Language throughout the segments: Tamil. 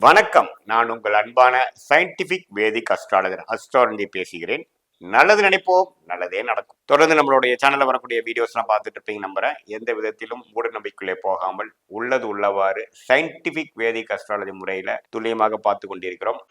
வணக்கம். நான் உங்கள் அன்பான சயின்டிபிக் வேதிக் அஸ்ட்ராலஜர் அஸ்ட்ராலஜி பேசுகிறேன். நல்லது நினைப்போம், நல்லதே நடக்கும். தொடர்ந்து நம்மளுடைய சேனல்ல வரக்கூடிய வீடியோஸ்லாம் பார்த்துட்டு இருப்பீங்க நம்புறேன். எந்த விதத்திலும் மூட நம்பிக்கையிலே போகாமல் உள்ளது உள்ளவாறு சயின்டிபிக் வேதிக் அஸ்ட்ராலஜி முறையில துல்லியமாக பார்த்து கொண்டிருக்கிறோம்.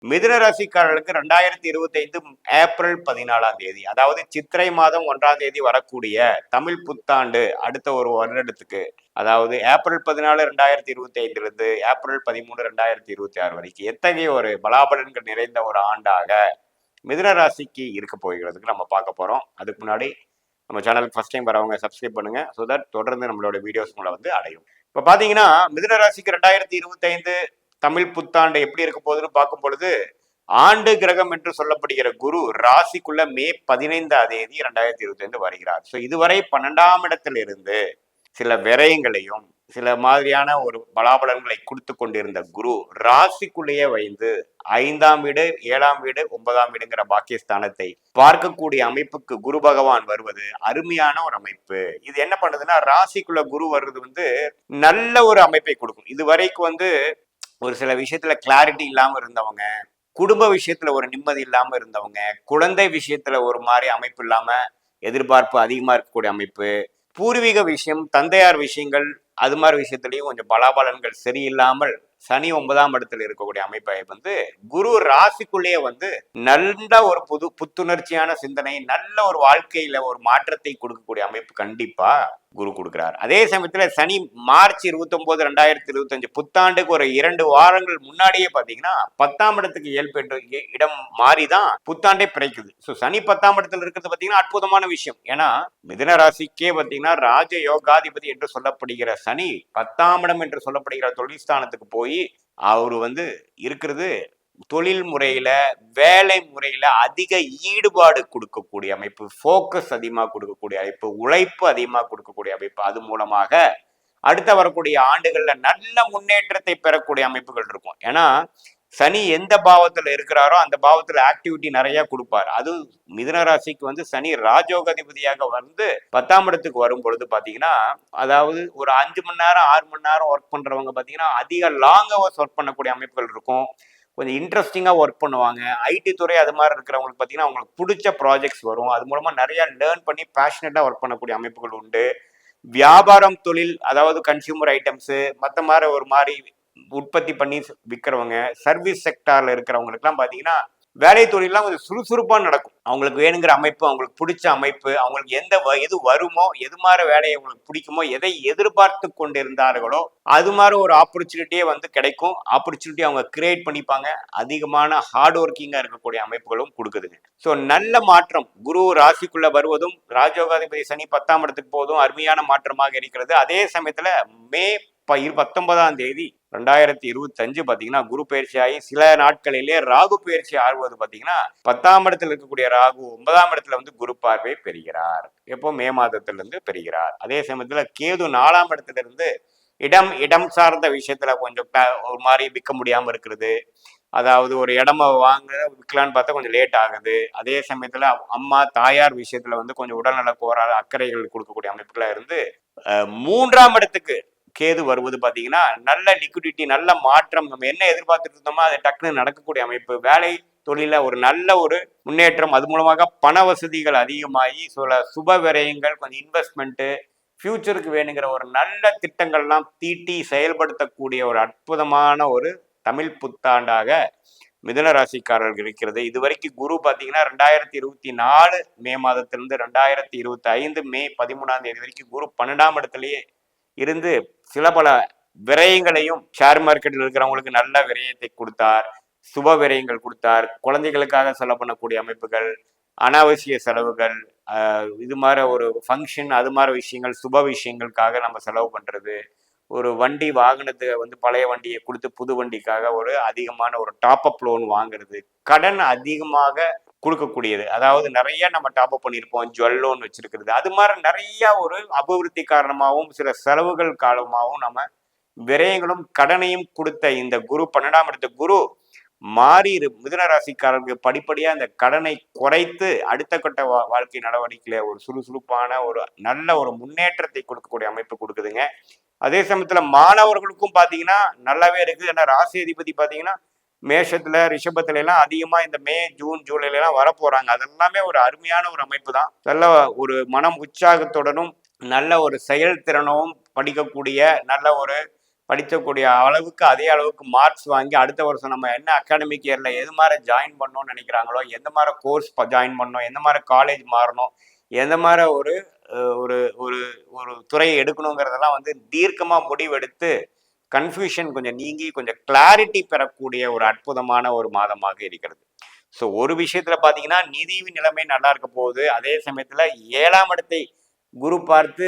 மிதுன ராசிக்காரர்களுக்கு 2025 ஏப்ரல் 14 அதாவது சித்திரை மாதம் 1 வரக்கூடிய தமிழ் புத்தாண்டு அடுத்த ஒரு வருடத்துக்கு, அதாவது ஏப்ரல் 14 2025 ஏப்ரல் 13 2026 வரைக்கும் எத்தகைய ஒரு பலாபலன்கள் நிறைந்த ஒரு ஆண்டாக மிதுன ராசிக்கு இருக்க போகிறதுக்கு நம்ம பார்க்க போறோம். அதுக்கு முன்னாடி நம்ம சேனலுக்கு ஃபர்ஸ்ட் டைம் வரவங்க சப்ஸ்கிரைப் பண்ணுங்க. ஸோ தட் தொடர்ந்து நம்மளோட வீடியோஸ் உங்களை அடையும். இப்போ பாத்தீங்கன்னா மிதுன ராசிக்கு 2025 தமிழ் புத்தாண்டு எப்படி இருக்க போகுதுன்னு பார்க்கும் பொழுது, ஆண்டு கிரகம் என்று சொல்லப்படுகிற குரு ராசிக்குள்ள மே 15 2025 வருகிறார். ஸோ இதுவரை 12ஆம் இடத்தில் இருந்து சில விரயங்களையும் சில மாதிரியான ஒரு பலாபலன்களை கொடுத்து கொண்டிருந்த குரு ராசிக்குள்ளேயே வைந்து 5ஆம் வீடு 7ஆம் வீடு 9ஆம் வீடுங்கிற பாக்கியஸ்தானத்தை பார்க்கக்கூடிய அமைப்புக்கு குரு பகவான் வருவது அருமையான ஒரு அமைப்பு. இது என்ன பண்ணுதுன்னா, ராசிக்குள்ள குரு வர்றது நல்ல ஒரு அமைப்பை கொடுக்கும். இது வரைக்கும் ஒரு சில விஷயத்துல கிளாரிட்டி இல்லாம இருந்தவங்க, குடும்ப விஷயத்துல ஒரு நிம்மதி இல்லாம இருந்தவங்க, குழந்தை விஷயத்துல ஒரு மாதிரி அமைப்பு இல்லாம எதிர்பார்ப்பு அதிகமா இருக்கக்கூடிய அமைப்பு, பூர்வீக விஷயம் தந்தையார் விஷயங்கள் அது மாதிரி விஷயத்திலையும் கொஞ்சம் பலாபலன்கள் சரியில்லாமல் சனி 9ஆம் இடத்துல இருக்கக்கூடிய அமைப்பை குரு ராசிக்குள்ளேயே நல்ல ஒரு புத்துணர்ச்சியான சிந்தனை, நல்ல ஒரு வாழ்க்கையில ஒரு மாற்றத்தை கொடுக்கக்கூடிய அமைப்பு கண்டிப்பா குரு கொடுக்கிறார். அதே சமயத்துல சனி மார்ச் 29 2025 புத்தாண்டுக்கு ஒரு 2 வாரங்கள் முன்னாடியே பாத்தீங்கன்னா 10ஆம் இடத்துக்கு இயல்பு என்ற இடம் மாறிதான் புத்தாண்டே பிறக்குது. ஸோ சனி 10ஆம் இடத்துல இருக்கிறது பாத்தீங்கன்னா அற்புதமான விஷயம். ஏன்னா மிதுன ராசிக்கே பாத்தீங்கன்னா ராஜ யோகாதிபதி என்று சொல்லப்படுகிற சனி 10ஆம் இடம் என்று சொல்லப்படுகிற தொழில் ஸ்தானத்துக்கு போய் அவரு இருக்கிறது தொழில் முறையில வேலை முறையில அதிக ஈடுபாடு கொடுக்கக்கூடிய அமைப்பு, ஃபோக்கஸ் அதிகமா கொடுக்கக்கூடிய அமைப்பு, உழைப்பு அதிகமா கொடுக்கக்கூடிய அமைப்பு. அது மூலமாக அடுத்த வரக்கூடிய ஆண்டுகள்ல நல்ல முன்னேற்றத்தை பெறக்கூடிய அமைப்புகள் இருக்கும். ஏன்னா சனி எந்த பாவத்துல இருக்கிறாரோ அந்த பாவத்துல ஆக்டிவிட்டி நிறைய கொடுப்பார். அது மிதுன ராசிக்கு சனி ராஜோகாதிபதியாக 10ஆம் இடத்துக்கு வரும் பொழுது பாத்தீங்கன்னா, அதாவது ஒரு 5 மணி நேரம் 6 மணி நேரம் ஒர்க் பண்றவங்க பாத்தீங்கன்னா அதிக லாங் ஹவர்ஸ் ஒர்க் பண்ணக்கூடிய அமைப்புகள் இருக்கும். கொஞ்சம் இன்ட்ரெஸ்டிங்காக ஒர்க் பண்ணுவாங்க. ஐடி துறை அது மாதிரி இருக்கிறவங்களுக்கு பார்த்தீங்கன்னா அவங்களுக்கு பிடிச்ச ப்ராஜெக்ட்ஸ் வரும். அது மூலமாக நிறைய லேர்ன் பண்ணி பேஷனட்டாக ஒர்க் பண்ணக்கூடிய அமைப்புகள் உண்டு. வியாபாரம் தொழில், அதாவது கன்சியூமர் ஐட்டம்ஸு மற்ற மாதிரி ஒரு மாதிரி உற்பத்தி பண்ணி விற்கிறவங்க, சர்வீஸ் செக்டார்ல இருக்கிறவங்களுக்குலாம் பார்த்தீங்கன்னா வேலை தொழிலாம் கொஞ்சம் சுறுசுறுப்பாக நடக்கும். அவங்களுக்கு வேணுங்கிற அமைப்பு, அவங்களுக்கு பிடிச்ச அமைப்பு, அவங்களுக்கு எது வருமோ, எது மாதிரி வேலையை அவங்களுக்கு பிடிக்குமோ, எதை எதிர்பார்த்து கொண்டு இருந்தார்களோ அது மாதிரி ஒரு ஆப்பர்ச்சுனிட்டியே கிடைக்கும். ஆப்பர்ச்சுனிட்டி அவங்க கிரியேட் பண்ணிப்பாங்க. அதிகமான ஹார்ட் ஒர்க்கிங்காக இருக்கக்கூடிய அமைப்புகளும் கொடுக்குதுங்க. ஸோ நல்ல மாற்றம் குரு ராசிக்குள்ள வருவதும் ராஜயோகாதிபதி சனி 10ஆம் இடத்துக்கு போதும் அருமையான மாற்றமாக இருக்கிறது. அதே சமயத்துல மே 19ஆம் தேதி 2025 பாத்தீங்கன்னா குரு பயிற்சி ஆகி சில நாட்களிலே ராகு பயிற்சி ஆகுவது பாத்தீங்கன்னா 10ஆம் இடத்துல இருக்கக்கூடிய ராகு 9ஆம் இடத்துல குரு பார்வை பெறுகிறார். எப்போ மே மாதத்திலிருந்து பெறுகிறார். அதே சமயத்துல கேது 4ஆம் இடத்துல இருந்து இடம் சார்ந்த விஷயத்துல கொஞ்சம் ஒரு மாதிரி விற்க முடியாம இருக்கிறது. அதாவது ஒரு இடம விற்கலான்னு பார்த்தா கொஞ்சம் லேட் ஆகுது. அதே சமயத்துல அம்மா தாயார் விஷயத்துல கொஞ்சம் உடல்நல கோளாறு அக்கறைகள் கொடுக்கக்கூடிய அமைப்புகளா இருந்து 3ஆம் இடத்துக்கு கேது வருவது பாத்தீங்கன்னா நல்ல லிக்விடிட்டி, நல்ல மாற்றம், நம்ம என்ன எதிர்பார்த்துட்டு இருந்தோமோ அதை டக்குன்னு நடக்கக்கூடிய அமைப்பு, வேலை தொழில ஒரு நல்ல ஒரு முன்னேற்றம், அது மூலமாக பண வசதிகள் அதிகமாகி சில சுப விரயங்கள், கொஞ்சம் இன்வெஸ்ட்மெண்ட்டு, ஃபியூச்சருக்கு வேணுங்கிற ஒரு நல்ல திட்டங்கள்லாம் தீட்டி செயல்படுத்தக்கூடிய ஒரு அற்புதமான ஒரு தமிழ் புத்தாண்டாக மிதுன ராசிக்காரர்கள் இருக்கிறது. இதுவரைக்கும் குரு பாத்தீங்கன்னா 2024 மே மாதத்திலிருந்து 2025 மே 13ஆம் தேதி வரைக்கும் குரு 12ஆம் இடத்திலேயே இருந்து சில பல விரயங்களையும், ஷேர் மார்க்கெட்டில் இருக்கிறவங்களுக்கு நல்ல விரயத்தை கொடுத்தார், சுப விரயங்கள் கொடுத்தார், குழந்தைகளுக்காக செலவு பண்ணக்கூடிய அமைப்புகள், அனாவசிய செலவுகள், இது மாதிரி ஒரு ஃபங்க்ஷன் அது மாதிரி விஷயங்கள், சுப விஷயங்களுக்காக நம்ம செலவு பண்றது, ஒரு வண்டி வாகனத்தை பழைய வண்டியை கொடுத்து புது வண்டிக்காக ஒரு அதிகமான ஒரு டாப் அப் லோன் வாங்குறது, கடன் அதிகமாக கொடுக்கக்கூடியது. அதாவது நிறைய நம்ம டாப் அப் பண்ணியிருப்போம், ஜுவல் லோன் வச்சிருக்கிறது, அது மாதிரி நிறைய ஒரு அபிவிருத்தி காரணமாகவும் சில செலவுகள் காலமாகவும் நம்ம விரயங்களும் கடனையும் கொடுத்த இந்த குரு 12ஆம் இடத்து குரு மாறி மிதுன ராசிக்காரர்களுக்கு படிப்படியா அந்த கடனை குறைத்து அடுத்த கட்ட வாழ்க்கை நடவடிக்கையில ஒரு சுறுசுறுப்பான ஒரு நல்ல ஒரு முன்னேற்றத்தை கொடுக்கக்கூடிய அமைப்பு கொடுக்குதுங்க. அதே சமயத்துல மாணவர்களுக்கும் பாத்தீங்கன்னா நல்லாவே இருக்குது. ஏன்னா ராசி அதிபதி பாத்தீங்கன்னா மேஷத்துல ரிஷபத்துல எல்லாம் அதிகமா இந்த மே ஜூன் ஜூலைல எல்லாம் வரப்போறாங்க. அதெல்லாமே ஒரு அருமையான ஒரு அமைப்பு தான். நல்ல ஒரு மனம் உற்சாகத்துடனும் நல்ல ஒரு செயல்திறனும் படிக்கக்கூடிய நல்ல ஒரு படிக்கக்கூடிய அளவுக்கு அதே அளவுக்கு மார்க்ஸ் வாங்கி அடுத்த வருஷம் நம்ம என்ன அகாடமிக் இயர்ல எது மாதிரி ஜாயின் பண்ணணும்னு நினைக்கிறாங்களோ, எந்த மாதிரி கோர்ஸ் ஜாயின் பண்ணணும், எந்த மாதிரி காலேஜ் மாறணும், எந்த மாதிரி ஒரு ஒரு ஒரு ஒரு துறையை எடுக்கணுங்கிறதெல்லாம் வந்து தீர்க்கமா முடிவெடுத்து கன்ஃபியூஷன் கொஞ்சம் நீங்கி கொஞ்சம் கிளாரிட்டி பெறக்கூடிய ஒரு அற்புதமான ஒரு மாதமாக இருக்கிறது. ஸோ ஒரு விஷயத்துல பாத்தீங்கன்னா நிதி நிலைமை நல்லா இருக்க போகுது. அதே சமயத்துல 7ஆம் இடத்தை குரு பார்த்து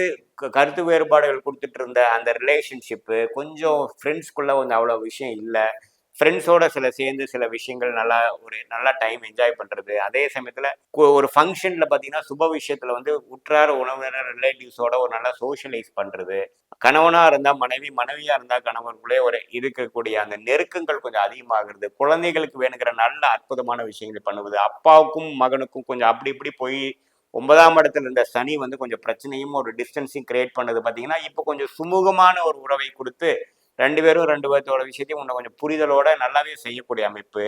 கருத்து வேறுபாடுகள் கொடுத்துட்டு இருந்த அந்த ரிலேஷன்ஷிப்பு கொஞ்சம் ஃப்ரெண்ட்ஸ்குள்ள கொஞ்சம் அவ்வளோ விஷயம் இல்லை. ஃப்ரெண்ட்ஸோட சேர்ந்து சில விஷயங்கள் நல்லா டைம் என்ஜாய் பண்றது. அதே சமயத்துல ஒரு ஃபங்க்ஷன்ல பாத்தீங்கன்னா சுப விஷயத்துல வந்து உற்றார் உறவினர் ரிலேட்டிவ்ஸோட ஒரு நல்லா சோஷியலைஸ் பண்றது. கணவனா இருந்தா மனைவி, மனைவியா இருந்தா கணவனுக்குள்ளே ஒரு இருக்கக்கூடிய அந்த நெருக்கங்கள் கொஞ்சம் அதிகமாகிறது. குழந்தைகளுக்கு வேணுங்கிற நல்ல அற்புதமான விஷயங்கள் பண்ணுவது. அப்பாவுக்கும் மகனுக்கும் கொஞ்சம் அப்படி இப்படி போய் 9ஆம் இடத்துல இருந்த சனி வந்து கொஞ்சம் பிரச்சனையும் ஒரு டிஸ்டன்ஸையும் கிரியேட் பண்ணது பார்த்தீங்கன்னா இப்போ கொஞ்சம் சுமூகமான ஒரு உறவை கொடுத்து 2 பேரும் 2 பேர்த்தோட விஷயத்தையும் இன்னும் கொஞ்சம் புரிதலோட நல்லாவே செய்யக்கூடிய அமைப்பு.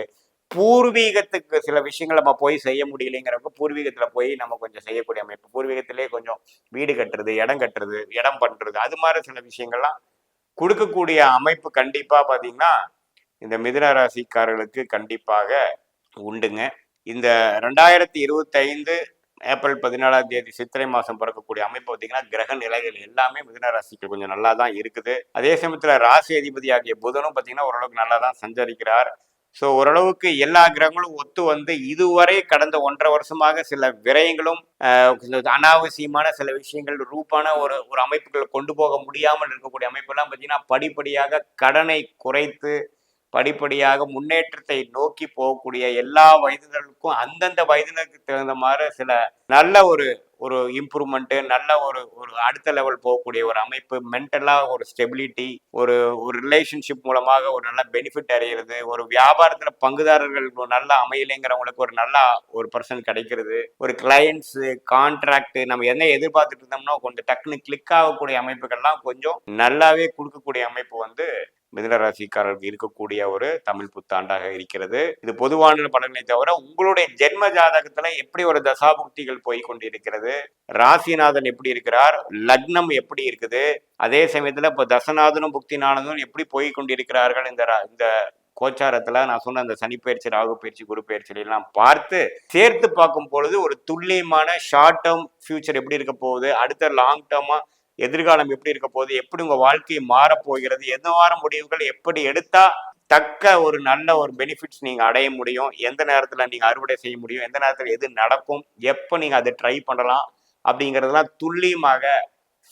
பூர்வீகத்துக்கு சில விஷயங்கள் நம்ம போய் செய்ய முடியலைங்கிறப்ப பூர்வீகத்துல போய் நம்ம கொஞ்சம் செய்யக்கூடிய அமைப்பு. பூர்வீகத்திலே கொஞ்சம் வீடு கட்டுறது, இடம் பண்றது, அது மாதிரி சில விஷயங்கள்லாம் கொடுக்கக்கூடிய அமைப்பு கண்டிப்பா பாத்தீங்கன்னா இந்த மிதுன ராசிக்காரர்களுக்கு கண்டிப்பாக உண்டுங்க. இந்த 2025 ஏப்ரல் 14ஆம் தேதி சித்திரை மாசம் பிறக்கக்கூடிய அமைப்பு பார்த்தீங்கன்னா கிரக நிலைகள் எல்லாமே மிதுன ராசிக்கு கொஞ்சம் நல்லா தான் இருக்குது. அதே சமயத்துல ராசி அதிபதி ஆகிய புதனும் பார்த்தீங்கன்னா ஓரளவுக்கு நல்லா தான் சஞ்சரிக்கிறார். ஸோ ஓரளவுக்கு எல்லா கிரகங்களும் ஒத்து வந்து இதுவரை கடந்த 1.5 வருஷமாக சில விரயங்களும் அனாவசியமான சில விஷயங்கள் ரூப்பான ஒரு ஒரு அமைப்புகளை கொண்டு போக முடியாமல் இருக்கக்கூடிய அமைப்பெல்லாம் பார்த்தீங்கன்னா படிப்படியாக கடனை குறைத்து படிப்படியாக முன்னேற்றத்தை நோக்கி போகக்கூடிய எல்லா வயதினருக்கும் அந்தந்த வயதினருக்கு தகுந்த மாதிரி சில நல்ல ஒரு ஒரு இம்ப்ரூவ்மெண்ட்டு, நல்ல ஒரு ஒரு அடுத்த லெவல் போகக்கூடிய ஒரு அமைப்பு, மென்டலாக ஒரு ஸ்டெபிலிட்டி, ஒரு ஒரு ரிலேஷன்ஷிப் மூலமாக ஒரு நல்ல பெனிஃபிட் அடைகிறது, ஒரு வியாபாரத்தில் பங்குதாரர்கள் நல்லா அமையலைங்கிறவங்களுக்கு ஒரு நல்ல ஒரு பர்சன் கிடைக்கிறது, ஒரு கிளையன்ஸு கான்ட்ராக்ட் நம்ம என்ன எதிர்பார்த்துட்டு இருந்தோம்னா கொஞ்சம் டக்குன்னு கிளிக் ஆகக்கூடிய அமைப்புகள்லாம் கொஞ்சம் நல்லாவே கொடுக்கக்கூடிய அமைப்பு வந்து மிதுன ராசிக்காரர்களுக்கு இருக்கக்கூடிய ஒரு தமிழ் புத்தாண்டாக இருக்கிறது. இது பொதுவான பலன்களை தவிர உங்களுடைய ஜென்ம ஜாதகத்துல எப்படி ஒரு தசாபுக்திகள் போய் கொண்டிருக்கிறது, ராசிநாதன் எப்படி இருக்கிறார், லக்னம் எப்படி இருக்குது, அதே சமயத்துல இப்ப தசநாதனும் புக்திநாதனும் எப்படி போய் கொண்டிருக்கிறார்கள் இந்த கோச்சாரத்துல நான் சொன்ன அந்த சனி பயிற்சி, ராகு பயிற்சி, குரு பயிற்சி எல்லாம் பார்த்து சேர்த்து பார்க்கும் பொழுது ஒரு துல்லியமான ஷார்ட் டேர்ம் ஃபியூச்சர் எப்படி இருக்க போகுது, அடுத்த லாங் டேர்மா எதிர்காலம் எப்படி இருக்க போகுது, எப்படி உங்க வாழ்க்கை மாறப்போகிறது, எந்தவாறு முடிவுகள் எப்படி எடுத்தா தக்க ஒரு நல்ல ஒரு பெனிஃபிட்ஸ் நீங்க அடைய முடியும், எந்த நேரத்துல நீங்க அறுவடை செய்ய முடியும், எந்த நேரத்துல எது நடக்கும், எப்போ நீங்க அதை ட்ரை பண்ணலாம் அப்படிங்கிறதெல்லாம் துல்லியமாக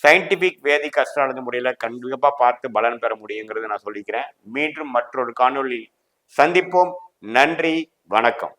சயின்டிபிக் வேதிக் அஸ்ட்ராலஜி முறையில கண்டிப்பா பார்த்து பலன் பெற முடியுங்கிறது நான் சொல்லிக்கிறேன். மீண்டும் மற்றொரு காணொளி சந்திப்போம். நன்றி, வணக்கம்.